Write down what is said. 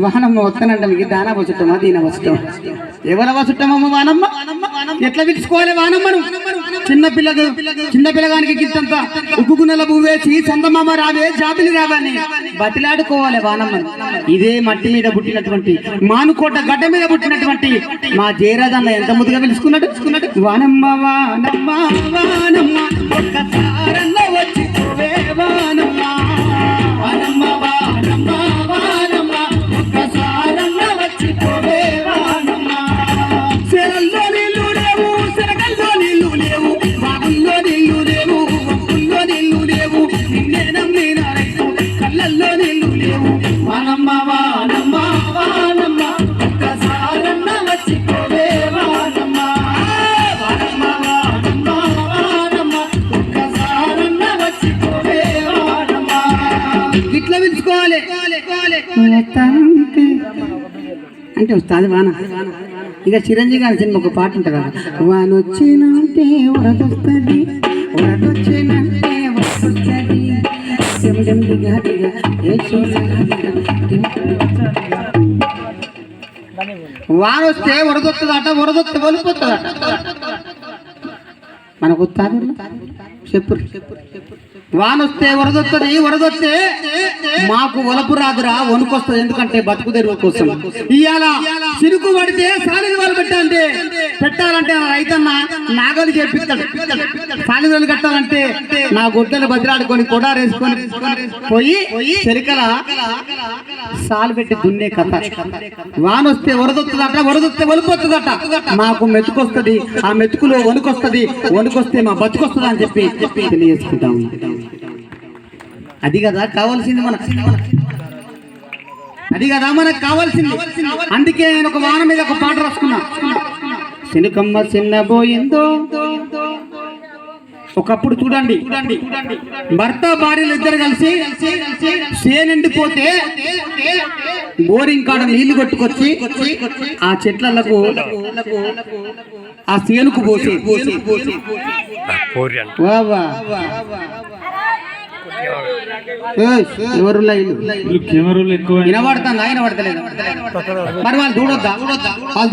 వానమ్మ వస్తానంట మీకు దానా వసుట్టమా దీన వసుట్టమా ఎవర వసుట్టమమ్మ వానమ్మ ఎట్లా పిలుచుకోవాలి వానమ్మను చిన్నపిల్లగానికి గిత్తంత ఉగ్గుగున్నెల పువ్వేసి చందమామ రావే జాబిలి రావని బతిలాడుకోవాలి వానమ్మను. ఇదే మట్టి మీద పుట్టినటువంటి మానుకోట గడ్డ మీద పుట్టినటువంటి మా జయరాజన్న ఎంత ముద్దుగా పిలుచుకున్నాడు. వానమ్మ వానమ్మ వానమ్మ ఒక్కసారన్న వచ్చిపోవే వానమ్మ వానమ్మ వానమ్మ వానమ్మ ఒక్కసారన్న వచ్చిపోవే వానమ్మ. చెరల్లో నీళ్లు లేవు, చెరకల్లో నీళ్లు లేవు, బాగుల్లో నీళ్లు లేవు, ఒక్కుల్లో నీళ్లు లేవు, నిన్నే నమ్మిన రైతు కళ్ళల్లో నీళ్లు లేవు. వానమ్మ వానమ్మ వానమ్మ ఒక్కసారన్న వచ్చిపోవే వానమ్మ వానమ్మ వానమ్మ వానమ్మ ఒక్కసారన్న వచ్చిపోవే వానమ్మ. ఇట్లా పిలుచుకోవాలి అంటే వస్తుంది వాన. ఇక చిరంజీవి గారి సినిమా ఒక పాట ఉంటుంది కదా, వానొచ్చినంటే వరదొస్తుంది, వరదొచ్చినంటే వరదొస్తుంది, వాన వస్తే వరదొస్తుందట, వరదొస్తే వలిపోతుందట. మనకు చెప్పు వానొస్తే వరదొస్తుంది, వరదొస్తే మాకు వలపు రాదురా వణుకొస్తుంది. ఎందుకంటే బతుకు తెరువు కోసం ఇవాళ సిరుకు పడితే సాలిది వాళ్ళు పెట్టాలంటే రైతన్న నాగలు చేపిస్తాడు. సాలిదలు కట్టాలంటే నా గొడ్డలు బదిలాడుకొని కొడారేసుకొని పోయి చెరికల సాలు పెట్టి దున్నే కథ. వానొస్తే వరదొస్తుందట, వరదొస్తే వలిపోతుందట. మాకు మెతుకొస్తుంది, ఆ మెతుకులో వణుకొస్తుంది, వణుకొస్తే మా బతుకొస్తుంది అని చెప్పి తెలియజేసుకుంటాము. అది కదా కావాల్సింది మనకు, అది కదా మనకు కావాల్సింది. అందుకే నేను ఒక వాన మీద ఒక పాట రాసుకున్నా. శనుకమ్మ చిన్నబోయిందో. ఒకప్పుడు చూడండి, భర్త భార్యలు ఇద్దరు కలిసి సేనెండిపోతే బోరింగ్ కాడ నీళ్లు కొట్టుకొచ్చి ఆ చెట్లకు ఆ సేనుకు పోసి ఎవరు వినబడతాను, వినబడతలేదు. మరి వాళ్ళు చూడొద్దా? వాళ్ళు